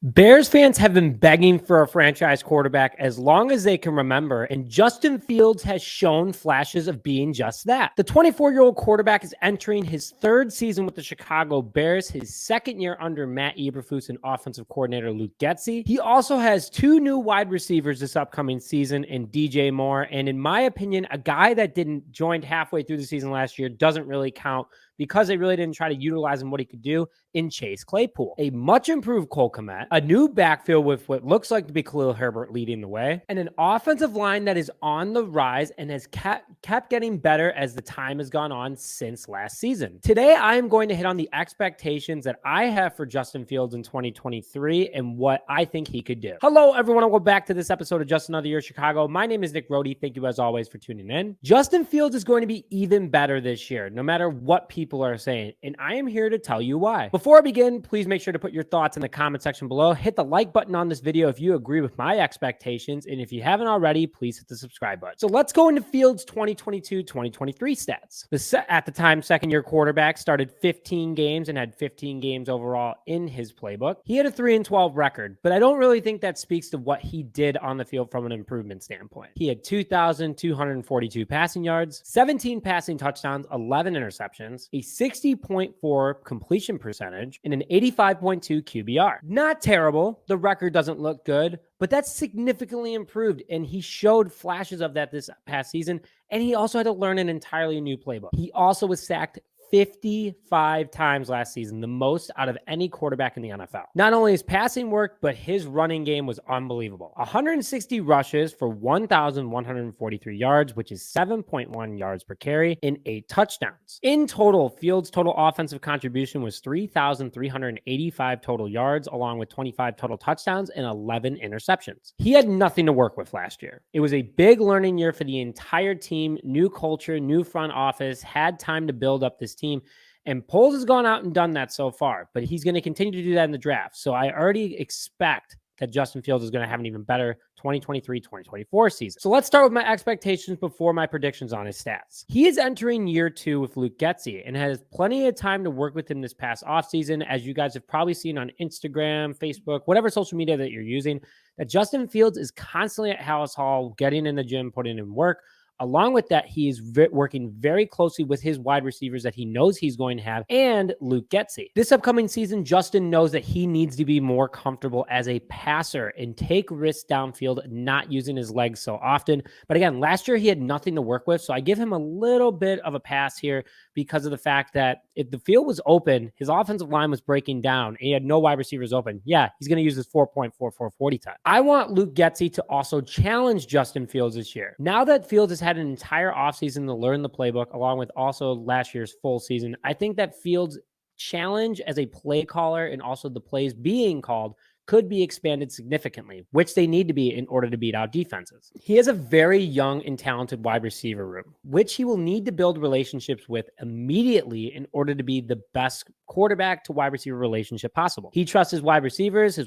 Bears fans have been begging for a franchise quarterback as long as they can remember, and Justin Fields has shown flashes of being just that. The 24-year-old quarterback is entering his third season with the Chicago Bears, his second year under Matt Eberflus and offensive coordinator Luke Getsy. He also has two new wide receivers this upcoming season in DJ Moore, and in my opinion, a guy that didn't join halfway through the season last year doesn't really count because they really didn't try to utilize him what he could do in Chase Claypool. A much improved Cole Kmet, a new backfield with what looks like to be Khalil Herbert leading the way, and an offensive line that is on the rise and has kept getting better as the time has gone on since last season. Today, I am going to hit on the expectations that I have for Justin Fields in 2023 and what I think he could do. Hello, everyone, and welcome back to this episode of Just Another Year Chicago. My name is Nick Rohde. Thank you, as always, for tuning in. Justin Fields is going to be even better this year, no matter what people are saying, and I am here to tell you why. Before I begin, please make sure to put your thoughts in the comment section below. Hit the like button on this video if you agree with my expectations, and if you haven't already, please hit the subscribe button. So let's go into Fields' 2022-2023 stats. At the time, second-year quarterback started 15 games and had 15 games overall in his playbook. He had a 3-12 record, but I don't really think that speaks to what he did on the field from an improvement standpoint. He had 2,242 passing yards, 17 passing touchdowns, 11 interceptions, a 60.4 completion percentage, and an 85.2 QBR. Not terrible. The record doesn't look good, but that's significantly improved, and he showed flashes of that this past season, and he also had to learn an entirely new playbook. He also was sacked 55 times last season, the most out of any quarterback in the NFL. Not only his passing worked, but his running game was unbelievable. 160 rushes for 1,143 yards, which is 7.1 yards per carry, and 8 touchdowns. In total, Fields' total offensive contribution was 3,385 total yards, along with 25 total touchdowns and 11 interceptions. He had nothing to work with last year. It was a big learning year for the entire team, new culture, new front office, had time to build up this team, and Poles has gone out and done that so far, but he's going to continue to do that in the draft. So I already expect that Justin Fields is going to have an even better 2023-2024 season. So let's start with my expectations before my predictions on his stats. He is entering year 2 with Luke Getsy and has plenty of time to work with him this past offseason. As you guys have probably seen on Instagram, Facebook, whatever social media that you're using, that Justin Fields is constantly at Hallis Hall, getting in the gym, putting in work. Along with that, he is working very closely with his wide receivers that he knows he's going to have and Luke Getsy. This upcoming season, Justin knows that he needs to be more comfortable as a passer and take risks downfield, not using his legs so often. But again, last year he had nothing to work with, so I give him a little bit of a pass here because of the fact that if the field was open, his offensive line was breaking down, and he had no wide receivers open. Yeah, he's going to use his 4.44 40 time. I want Luke Getsy to also challenge Justin Fields this year. Now that Fields has had an entire offseason to learn the playbook, along with also last year's full season, I think that Fields' challenge as a play caller and also the plays being called could be expanded significantly, which they need to be in order to beat out defenses. He has a very young and talented wide receiver room, which he will need to build relationships with immediately in order to be the best quarterback to wide receiver relationship possible. He trusts his wide receivers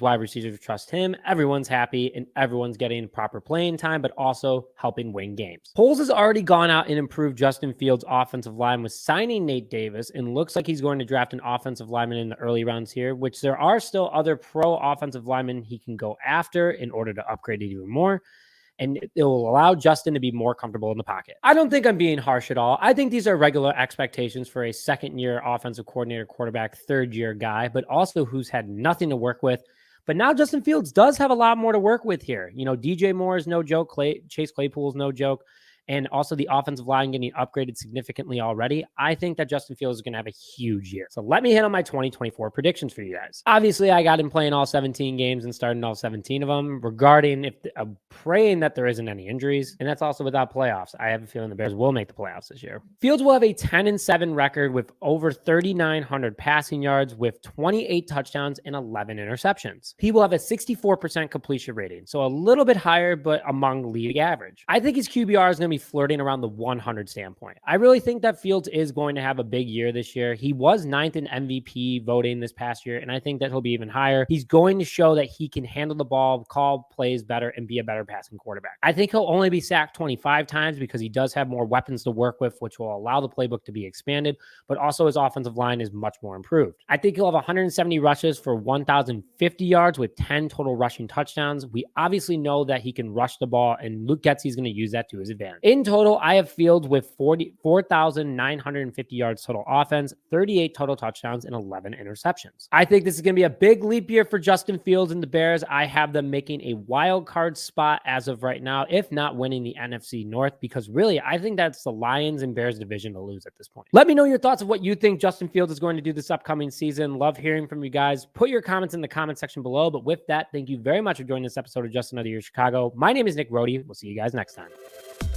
trust him, everyone's happy, and everyone's getting proper playing time, but also helping win games. Poles has already gone out and improved Justin Fields' offensive line with signing Nate Davis, and looks like he's going to draft an offensive lineman in the early rounds here, which there are still other pro offensive linemen he can go after in order to upgrade it even more, and it will allow Justin to be more comfortable in the pocket. I don't think I'm being harsh at all. I think these are regular expectations for a second-year offensive coordinator, quarterback, third-year guy, but also who's had nothing to work with. But now Justin Fields does have a lot more to work with here. You know, DJ Moore is no joke. Chase Claypool is no joke. And also the offensive line getting upgraded significantly already. I think that Justin Fields is going to have a huge year. So let me hit on my 2024 predictions for you guys. Obviously, I got him playing all 17 games and starting all 17 of them. Regarding if I'm praying that there isn't any injuries, and that's also without playoffs. I have a feeling the Bears will make the playoffs this year. Fields will have a 10-7 record with over 3,900 passing yards, with 28 touchdowns and 11 interceptions. He will have a 64% completion rating, so a little bit higher, but among league average. I think his QBR is going to to be flirting around the 100 standpoint. I really think that Fields is going to have a big year this year. He was 9th in MVP voting this past year, and I think that he'll be even higher. He's going to show that he can handle the ball, call plays better, and be a better passing quarterback. I think he'll only be sacked 25 times because he does have more weapons to work with, which will allow the playbook to be expanded, but also his offensive line is much more improved. I think he'll have 170 rushes for 1,050 yards with 10 total rushing touchdowns. We obviously know that he can rush the ball, and Luke Getsy is going to use that to his advantage. In total, I have Fields with 4,950 yards total offense, 38 total touchdowns, and 11 interceptions. I think this is going to be a big leap year for Justin Fields and the Bears. I have them making a wild card spot as of right now, if not winning the NFC North, because really, I think that's the Lions and Bears division to lose at this point. Let me know your thoughts of what you think Justin Fields is going to do this upcoming season. Love hearing from you guys. Put your comments in the comment section below. But with that, thank you very much for joining this episode of Just Another Year Chicago. My name is Nick Rohde. We'll see you guys next time.